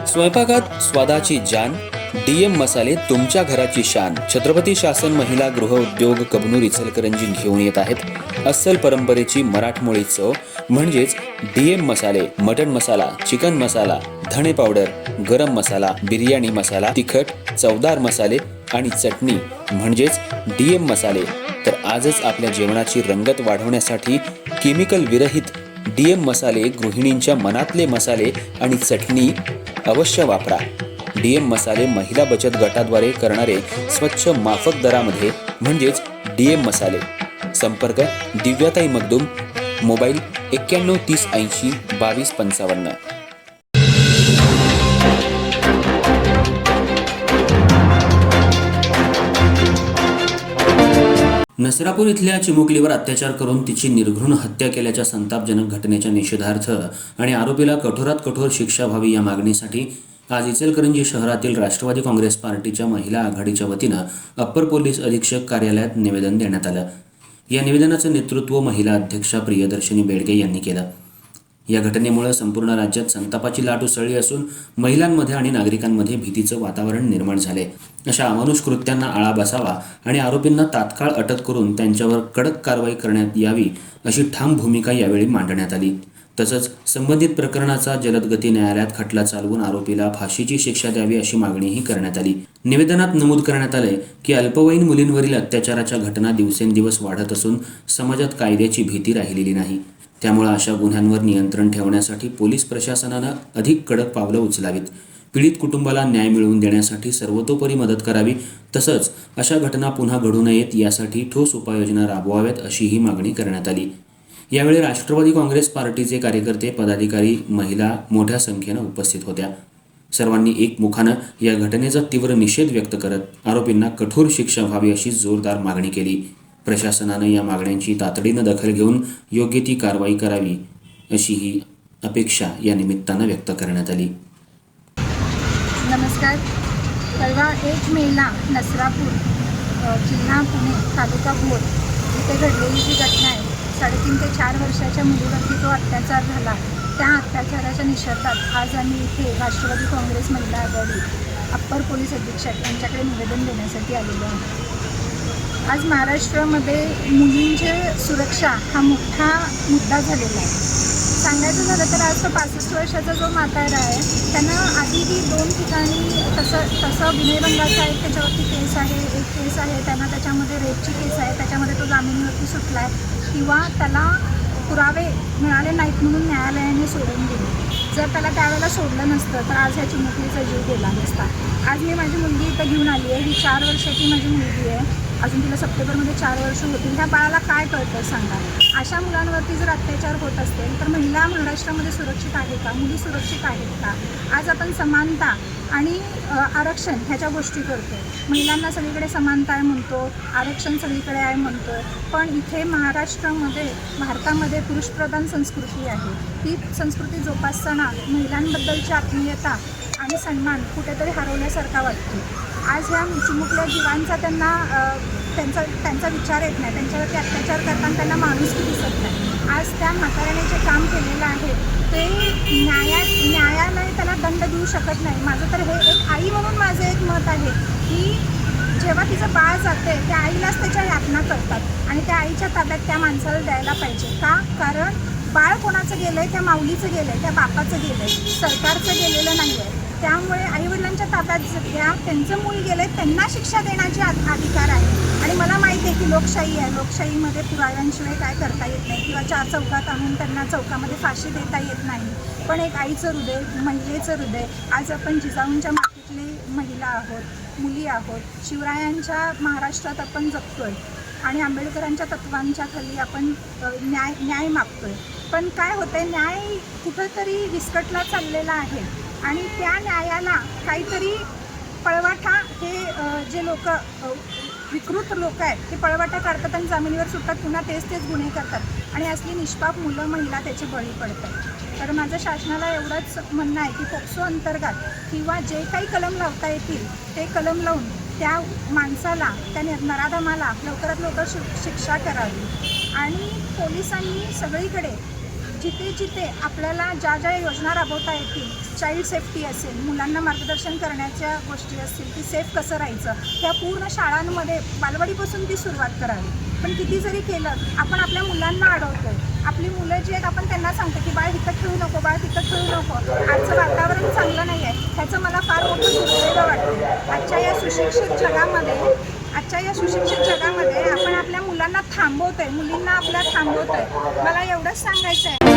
स्वयंपाकात स्वादाची जान, डीएम मसाले तुमच्या घराची शान. छत्रपती शासन महिला गृह उद्योग कबनूर इचलकरंजी घेऊन येत आहेत अस्सल परंपरेची मराठमोळी चव म्हणजेच डीएम मसाले. मटन मसाला, चिकन मसाला, धणे पावडर, गरम मसाला, बिर्याणी मसाला, तिखट चवदार मसाले आणि चटणी म्हणजेच डीएम मसाले. तर आजच आपल्या जेवणाची रंगत वाढवण्यासाठी केमिकल विरहित डीएम मसाले, गृहिणींच्या मनातले मसाले आणि चटणी अवश्य वापरा. डीएम मसाले महिला बचत गटाद्वारे करणारे स्वच्छ माफक दरामध्ये म्हणजेच डीएम मसाले. संपर्क दिव्याताई मगदूम, मोबाईल 91 30 80 22 55. नसरापूर इथल्या चिमुकलीवर अत्याचार करून तिची निर्घृण हत्या केल्याच्या संतापजनक घटनेच्या निषेधार्थ आणि आरोपीला कठोरात कठोर शिक्षा व्हावी या मागणीसाठी आज इचलकरंजी शहरातील राष्ट्रवादी काँग्रेस पार्टीच्या महिला आघाडीच्या वतीनं अप्पर पोलीस अधीक्षक कार्यालयात निवेदन देण्यात आलं. या निवेदनाचं नेतृत्व महिला अध्यक्षा प्रियदर्शनी बेडगे यांनी केलं. या घटनेमुळे संपूर्ण राज्यात संतापाची लाट उसळली असून महिलांमध्ये आणि नागरिकांमध्ये भीतीचं वातावरण निर्माण झाले. अशा अमानुष कृत्यांना आळा बसावा आणि आरोपींना तात्काळ अटक करून त्यांच्यावर कडक कारवाई करण्यात यावी अशी ठाम भूमिका यावेळी मांडण्यात आली. तसंच संबंधित प्रकरणाचा जलदगती न्यायालयात खटला चालवून आरोपीला फाशीची शिक्षा द्यावी अशी मागणीही करण्यात आली. निवेदनात नमूद करण्यात आले की अल्पवयीन मुलींवरील अत्याचाराच्या घटना दिवसेंदिवस वाढत असून समाजात कायद्याची भीती राहिलेली नाही. त्यामुळे अशा गुन्ह्यांवर नियंत्रण ठेवण्यासाठी पोलीस प्रशासनानं अधिक कडक पावलं उचलावीत. पीडित कुटुंबाला न्याय मिळवून देण्यासाठी सर्वतोपरी मदत करावी. तसंच अशा घटना पुन्हा घडू नयेत यासाठी ठोस उपाययोजना राबवाव्यात अशीही मागणी करण्यात आली. यावेळी राष्ट्रवादी काँग्रेस पार्टीचे कार्यकर्ते, पदाधिकारी, महिला मोठ्या संख्येनं उपस्थित होत्या. सर्वांनी एकमुखानं या घटनेचा तीव्र निषेध व्यक्त करत आरोपींना कठोर शिक्षा व्हावी अशी जोरदार मागणी केली. प्रशासनानं या मागण्यांची तातडीनं दखल घेऊन योग्य ती कारवाई करावी अशीही अपेक्षा या निमित्तानं व्यक्त करण्यात आली. नमस्कार. परवा 1 मेला नसरापूर जिल्हा पुणे तालुका भोर इथे घडलेली जी घटना आहे, 3.5 ते 4 वर्षाच्या मुलीवरती जो अत्याचार झाला, त्या अत्याचाराच्या निषेधात आज आम्ही इथे राष्ट्रवादी काँग्रेस महिला आघाडी अप्पर पोलीस अधीक्षक यांच्याकडे निवेदन देण्यासाठी आलेलो आहे. आज महाराष्ट्रामध्ये मुलींची सुरक्षा हा मोठा मुद्दा झालेला आहे. सांगायचं झालं तर आज तो 65 वर्षाचा जो म्हातारा आहे, त्यानं आधीही 2 ठिकाणी तसं विनयभंगाचा एक त्याच्यावरती केस आहे, एक केस आहे त्यांना त्याच्यामध्ये रेपची केस आहे, त्याच्यामध्ये तो जामिनीवरती सुटला आहे किंवा त्याला पुरावे मिळाले नाहीत म्हणून न्यायालयाने सोडून दिले. जर त्याला त्यावेळेला सोडलं नसतं तर आज ह्या चिमुकलीचा जीव गेला नसता. आज मी माझी मुलगी इथं घेऊन आली आहे. ही 4 वर्षाची माझी मुलगी आहे. अजून तिला सप्टेंबरमध्ये 4 वर्ष होतील. ह्या बाळाला काय कळतं सांगा? अशा मुलांवरती जर अत्याचार होत असेल तर महिला महाराष्ट्रामध्ये सुरक्षित आहे का? मुली सुरक्षित आहेत का? आज आपण समानता आणि आरक्षण ह्याच्या गोष्टी करतो. महिलांना सगळीकडे समानता आहे म्हणतो, आरक्षण सगळीकडे आहे म्हणतो, पण इथे महाराष्ट्रामध्ये, भारतामध्ये पुरुषप्रधान संस्कृती आहे. ती संस्कृती जोपासताना महिलांबद्दलची आत्मीयता आणि सन्मान कुठेतरी हरवल्यासारखा वाटतो. आज ह्या चिमुकल्या जीवांचा त्यांचा विचार येत नाही. त्यांच्यावरती अत्याचार करताना त्यांना माणुसकी दिसत नाही. आज त्या म्हाताऱ्याने जे काम केलेलं आहे ते न्यायालय त्याला दंड देऊ शकत नाही. माझं तर हे एक आई म्हणून माझं एक मत आहे की जेव्हा तिचं बाळ जाते त्या आईलाच त्याच्या यातना करतात आणि त्या आईच्या ताब्यात त्या माणसाला द्यायला पाहिजे. का? कारण बाळ कोणाचं गेलं आहे? त्या माऊलीचं गेलं आहे, त्या बापाचं गेलं आहे, सरकारचं गेलेलं नाही आहे. त्यामुळे आईवडिलांच्या ताब्यात द्या. त्यांचं मूल गेलं आहे, त्यांना शिक्षा देण्याचे अधिकार आहे. आणि मला माहिती आहे की लोकशाही आहे. लोकशाहीमध्ये पुराव्यांशिवाय काय करता येत नाही किंवा 4 चौकात आणून त्यांना चौकामध्ये फाशी देता येत नाही. पण एक आईचं हृदय, महिलेचं हृदय, आज आपण जिजाऊंच्या मातीतले महिला आहोत, मुली आहोत. शिवरायांच्या महाराष्ट्रात आपण जगतोय आणि आंबेडकरांच्या तत्वांच्या खाली आपण न्याय मागतोय. पण काय होतंय, न्याय कुठंतरी विस्कटला चाललेला आहे आणि त्या न्यायाला काहीतरी पळवाटा, हे जे लोक विकृत लोक आहेत ते पळवाटा काढतात आणि जमिनीवर सुटतात, पुन्हा तेच गुन्हे करतात आणि असली निष्पाप मुलं, महिला त्याचे बळी पडतात. तर माझं शासनाला एवढंच म्हणणं आहे की पोक्सो अंतर्गत किंवा जे काही कलम लावता येतील ते कलम लावून त्या माणसाला, त्या नराधमाला लवकरात लवकर शिक्षा करावी. आणि पोलिसांनी सगळीकडे जिथे जिथे आपल्याला ज्या ज्या योजना राबवता येतील चाइल्ड सेफ्टी असेल, मुलांना मार्गदर्शन करण्याच्या गोष्टी असतील की सेफ कसं राहायचं, ह्या पूर्ण शाळांमध्ये बालवाडीपासून ती सुरुवात करावी. पण किती जरी केलं, आपण आपल्या मुलांना अडवतोय. आपली मुलं जी आहेत आपण त्यांना सांगतो की बाळ इथं खेळू नको, बाळ तिथं खेळू नको. आजचं वातावरण चांगलं नाही आहे, ह्याचं मला फार मोठं दुर्दैव वाटतं. आजच्या या सुशिक्षित जगामध्ये आपण आपल्या मुलांना थांबवतोय, मुलींना आपल्या थांबवतोय. मला एवढंच सांगायचं आहे.